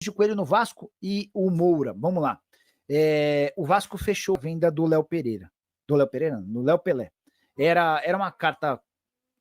de Coelho no Vasco e o Moura. Vamos lá. O Vasco fechou a venda do Léo Pereira. Do Léo Pereira? Não, do Léo Pelé. Era uma carta,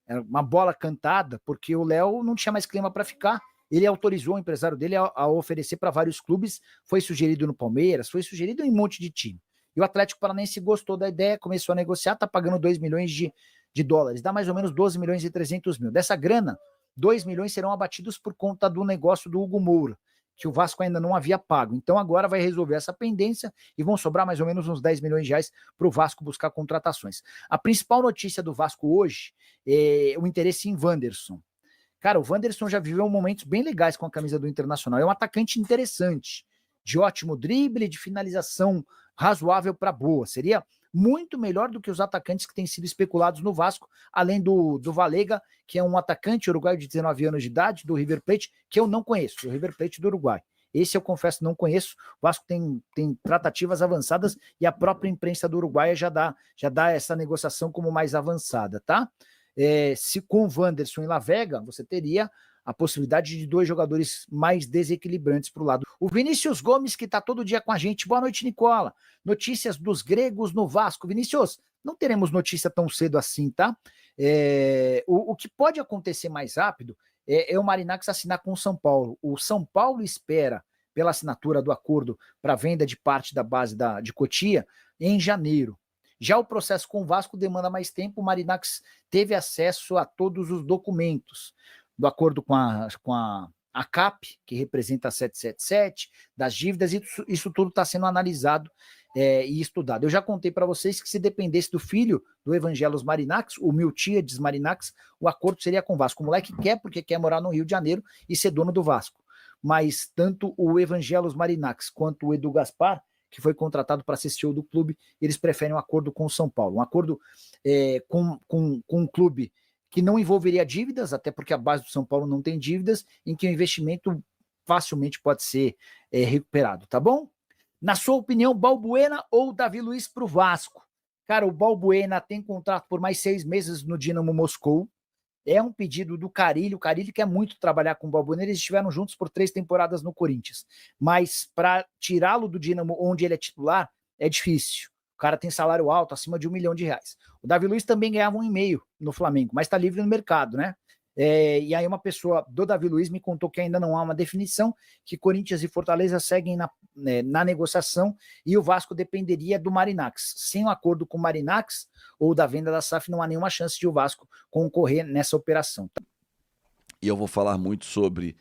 era uma bola cantada, porque o Léo não tinha mais clima para ficar. Ele autorizou o empresário dele a oferecer para vários clubes. Foi sugerido no Palmeiras, foi sugerido em um monte de time. E o Atlético Paranaense gostou da ideia, começou a negociar, está pagando 2 milhões de dólares. Dá mais ou menos 12 milhões e 300 mil. Dessa grana, 2 milhões serão abatidos por conta do negócio do Hugo Moura, que o Vasco ainda não havia pago. Então agora vai resolver essa pendência e vão sobrar mais ou menos uns 10 milhões de reais para o Vasco buscar contratações. A principal notícia do Vasco hoje é o interesse em Wanderson. Cara, o Wanderson já viveu momentos bem legais com a camisa do Internacional. É um atacante interessante, de ótimo drible, de finalização razoável para boa. Seria muito melhor do que os atacantes que têm sido especulados no Vasco, além do Valega, que é um atacante uruguaio de 19 anos de idade, do River Plate, que eu não conheço, o River Plate do Uruguai. Esse eu confesso não conheço. O Vasco tem tratativas avançadas e a própria imprensa do Uruguai já dá essa negociação como mais avançada, tá? Se com Wanderson e La Vega, você teria a possibilidade de 2 jogadores mais desequilibrantes para o lado. O Vinícius Gomes, que está todo dia com a gente. Boa noite, Nicola. Notícias dos gregos no Vasco. Vinícius, não teremos notícia tão cedo assim, tá? O que pode acontecer mais rápido é o Marinacos assinar com o São Paulo. O São Paulo espera pela assinatura do acordo para venda de parte da base de Cotia em janeiro. Já o processo com o Vasco demanda mais tempo. O Marinacos teve acesso a todos os documentos do acordo com a CAP, que representa a 777, das dívidas, e isso tudo está sendo analisado e estudado. Eu já contei para vocês que se dependesse do filho do Evangelos Marinacos, o Miltíades Marinacos, o acordo seria com o Vasco. O moleque quer porque quer morar no Rio de Janeiro e ser dono do Vasco. Mas tanto o Evangelos Marinacos quanto o Edu Gaspar, que foi contratado para ser CEO do clube, eles preferem um acordo com o São Paulo. Um acordo com um clube que não envolveria dívidas, até porque a base do São Paulo não tem dívidas, em que o investimento facilmente pode ser recuperado, tá bom? Na sua opinião, Balbuena ou Davi Luiz para o Vasco? Cara, o Balbuena tem contrato por mais 6 meses no Dinamo Moscou. É um pedido do Carille. O Carille quer muito trabalhar com o Balbuena. Eles estiveram juntos por 3 temporadas no Corinthians. Mas para tirá-lo do Dinamo, onde ele é titular, é difícil. O cara tem salário alto, acima de R$1 milhão. O Davi Luiz também ganhava 1,5 no Flamengo, mas está livre no mercado, né? E aí uma pessoa do Davi Luiz me contou que ainda não há uma definição, que Corinthians e Fortaleza seguem na negociação e o Vasco dependeria do Marinacos. Sem um acordo com o Marinacos ou da venda da SAF, não há nenhuma chance de o Vasco concorrer nessa operação. E eu vou falar muito sobre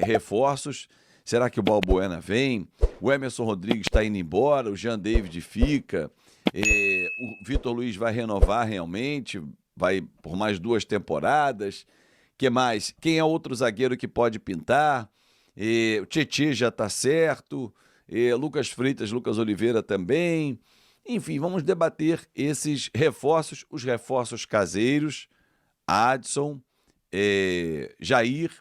reforços. Será que o Balbuena vem? O Emerson Rodrigues está indo embora, o Jean David fica, o Vitor Luiz vai renovar realmente, vai por mais 2 temporadas. Que mais? Quem é outro zagueiro que pode pintar? O Tietê já está certo, Lucas Freitas, Lucas Oliveira também. Enfim, vamos debater esses reforços, os reforços caseiros, Adson, Jair,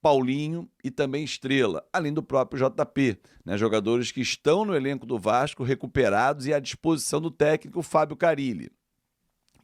Paulinho e também Estrela, além do próprio JP, né? Jogadores que estão no elenco do Vasco, recuperados e à disposição do técnico Fábio Carille,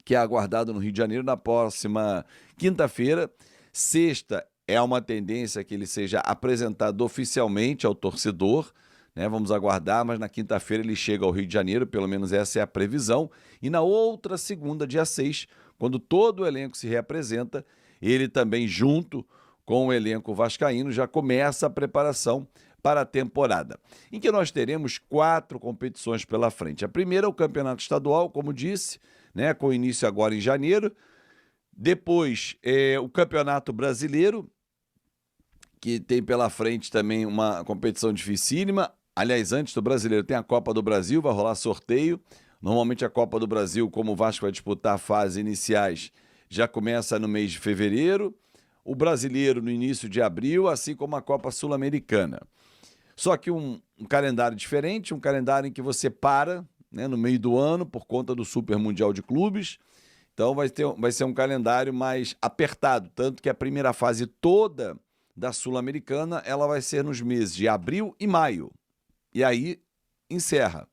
que é aguardado no Rio de Janeiro na próxima quinta-feira. Sexta é uma tendência que ele seja apresentado oficialmente ao torcedor, né? Vamos aguardar, mas na quinta-feira ele chega ao Rio de Janeiro, pelo menos essa é a previsão. E na outra segunda, dia 6, quando todo o elenco se reapresenta, ele também, junto com o elenco vascaíno, já começa a preparação para a temporada, em que nós teremos 4 competições pela frente. A primeira é o Campeonato Estadual, como disse, né, com início agora em janeiro. Depois, o Campeonato Brasileiro, que tem pela frente também uma competição dificílima. Aliás, antes do Brasileiro tem a Copa do Brasil, vai rolar sorteio. Normalmente a Copa do Brasil, como o Vasco vai disputar fases iniciais, já começa no mês de fevereiro. O Brasileiro no início de abril, assim como a Copa Sul-Americana. Só que um calendário diferente, um calendário em que você para, né, no meio do ano por conta do Super Mundial de Clubes. Então vai ser um calendário mais apertado, tanto que a primeira fase toda da Sul-Americana ela vai ser nos meses de abril e maio. E aí encerra.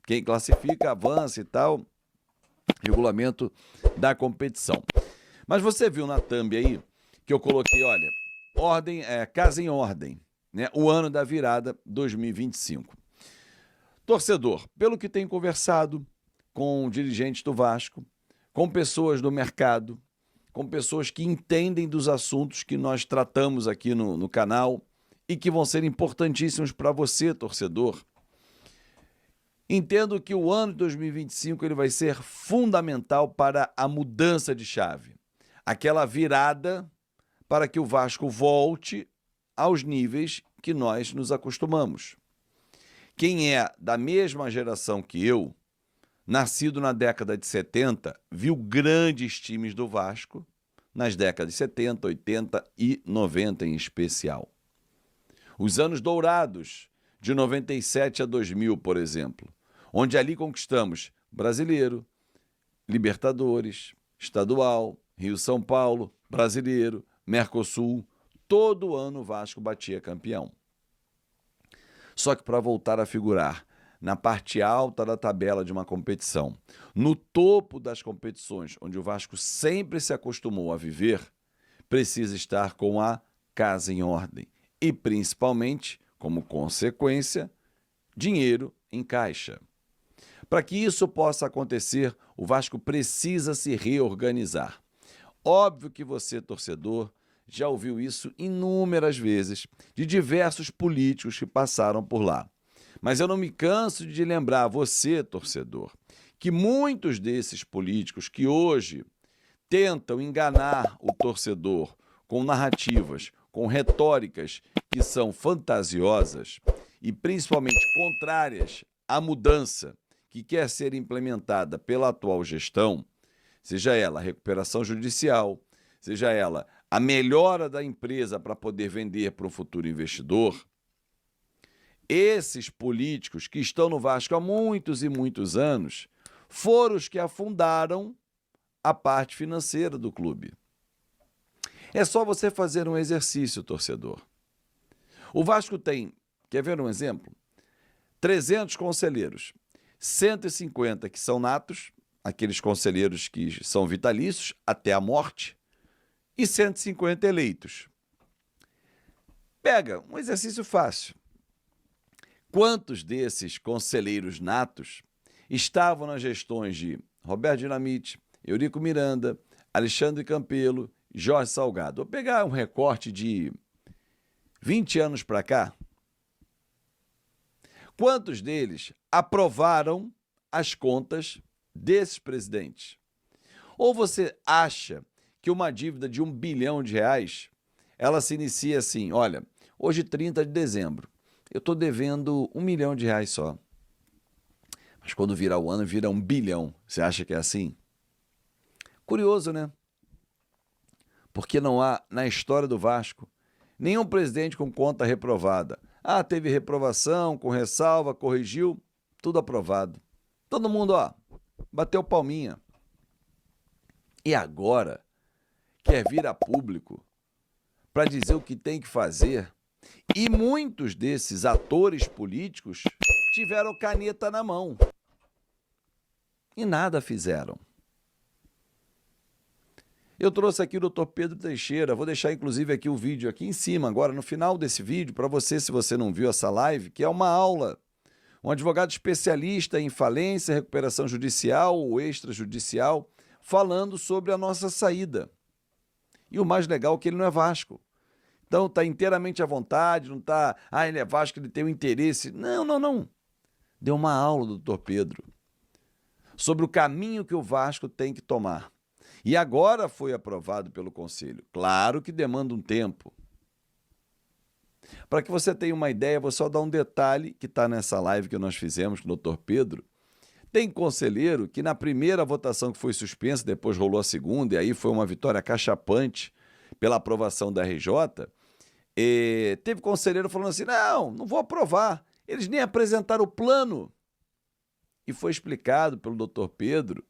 Quem classifica, avança e tal, regulamento da competição. Mas você viu na thumb aí que eu coloquei, olha, ordem, casa em ordem. né, o ano da virada 2025. Torcedor, pelo que tenho conversado com dirigentes do Vasco, com pessoas do mercado, com pessoas que entendem dos assuntos que nós tratamos aqui no canal e que vão ser importantíssimos para você, torcedor, entendo que o ano de 2025 ele vai ser fundamental para a mudança de chave, aquela virada para que o Vasco volte aos níveis que nós nos acostumamos. Quem é da mesma geração que eu, nascido na década de 70, viu grandes times do Vasco nas décadas de 70, 80 e 90 em especial. Os anos dourados de 97 a 2000, por exemplo, onde ali conquistamos Brasileiro, Libertadores, Estadual, Rio-São Paulo, Brasileiro, Mercosul, todo ano o Vasco batia campeão. Só que para voltar a figurar na parte alta da tabela de uma competição, no topo das competições, onde o Vasco sempre se acostumou a viver, precisa estar com a casa em ordem e, principalmente, como consequência, dinheiro em caixa. Para que isso possa acontecer, o Vasco precisa se reorganizar. Óbvio que você, torcedor, já ouviu isso inúmeras vezes de diversos políticos que passaram por lá. Mas eu não me canso de lembrar a você, torcedor, que muitos desses políticos que hoje tentam enganar o torcedor com narrativas, com retóricas que são fantasiosas e principalmente contrárias à mudança que quer ser implementada pela atual gestão, seja ela a recuperação judicial, seja ela a melhora da empresa para poder vender para um futuro investidor, esses políticos que estão no Vasco há muitos e muitos anos foram os que afundaram a parte financeira do clube. É só você fazer um exercício, torcedor. O Vasco tem, quer ver um exemplo? 300 conselheiros, 150 que são natos, aqueles conselheiros que são vitalícios até a morte, e 150 eleitos. Pega um exercício fácil. Quantos desses conselheiros natos estavam nas gestões de Roberto Dinamite, Eurico Miranda, Alexandre Campelo, Jorge Salgado? Vou pegar um recorte de 20 anos para cá. Quantos deles aprovaram as contas desses presidentes? Ou você acha que uma dívida de R$1 bilhão, ela se inicia assim, olha, hoje 30 de dezembro, eu estou devendo R$1 milhão só. Mas quando virar o ano, vira 1 bilhão. Você acha que é assim? Curioso, né? Porque não há, na história do Vasco, nenhum presidente com conta reprovada. Ah, teve reprovação, com ressalva, corrigiu, tudo aprovado. Todo mundo, ó, bateu palminha. E agora quer vir a público para dizer o que tem que fazer. E muitos desses atores políticos tiveram caneta na mão e nada fizeram. Eu trouxe aqui o Dr. Pedro Teixeira, vou deixar inclusive aqui o vídeo aqui em cima, agora no final desse vídeo, para você, se você não viu essa live, que é uma aula. Um advogado especialista em falência, recuperação judicial ou extrajudicial, falando sobre a nossa saída. E o mais legal é que ele não é Vasco. Então está inteiramente à vontade, não está, ele é Vasco, ele tem um interesse. Não. Deu uma aula do Dr. Pedro sobre o caminho que o Vasco tem que tomar. E agora foi aprovado pelo Conselho. Claro que demanda um tempo. Para que você tenha uma ideia, vou só dar um detalhe que está nessa live que nós fizemos com o Dr. Pedro. Tem conselheiro que na primeira votação que foi suspensa, depois rolou a segunda, e aí foi uma vitória cachapante pela aprovação da RJ, teve conselheiro falando assim, não vou aprovar. Eles nem apresentaram o plano. E foi explicado pelo Dr. Pedro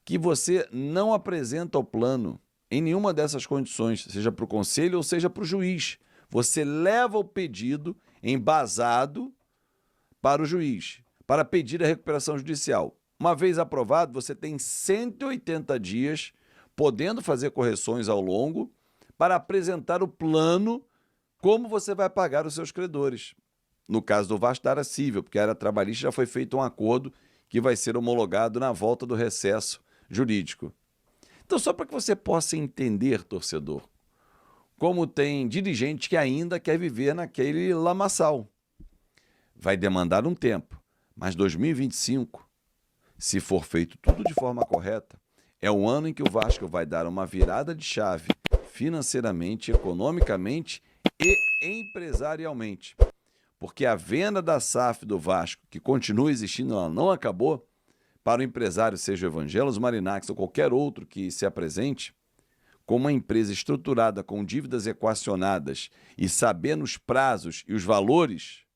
que você não apresenta o plano em nenhuma dessas condições, seja para o conselho ou seja para o juiz. Você leva o pedido embasado para o juiz, para pedir a recuperação judicial. Uma vez aprovado, você tem 180 dias, podendo fazer correções ao longo, para apresentar o plano como você vai pagar os seus credores. No caso do Vasco, da área civil, porque a área trabalhista já foi feito um acordo que vai ser homologado na volta do recesso jurídico. Então, só para que você possa entender, torcedor, como tem dirigente que ainda quer viver naquele lamaçal. Vai demandar um tempo, mas 2025, se for feito tudo de forma correta, é o ano em que o Vasco vai dar uma virada de chave financeiramente, economicamente e empresarialmente. Porque a venda da SAF do Vasco, que continua existindo, ela não acabou, para o empresário, seja o Evangelos Marinax ou qualquer outro que se apresente, com uma empresa estruturada com dívidas equacionadas e sabendo os prazos e os valores,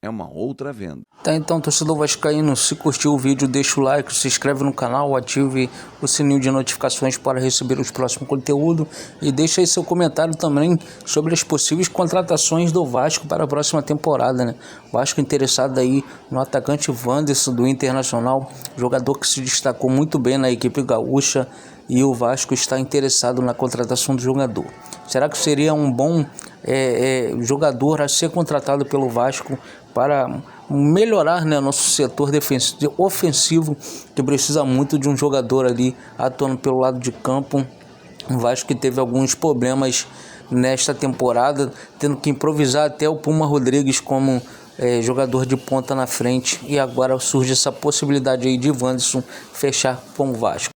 é uma outra venda. Tá, então, torcedor vascaíno, se curtiu o vídeo, deixa o like, se inscreve no canal, ative o sininho de notificações para receber os próximos conteúdos e deixa aí seu comentário também sobre as possíveis contratações do Vasco para a próxima temporada, né? Vasco interessado aí no atacante Wanderson do Internacional, jogador que se destacou muito bem na equipe gaúcha, e o Vasco está interessado na contratação do jogador. Será que seria um bom jogador a ser contratado pelo Vasco para melhorar, né, nosso setor ofensivo, que precisa muito de um jogador ali atuando pelo lado de campo? O Vasco que teve alguns problemas nesta temporada, tendo que improvisar até o Puma Rodrigues como jogador de ponta na frente, e agora surge essa possibilidade aí de Wanderson fechar com o Vasco.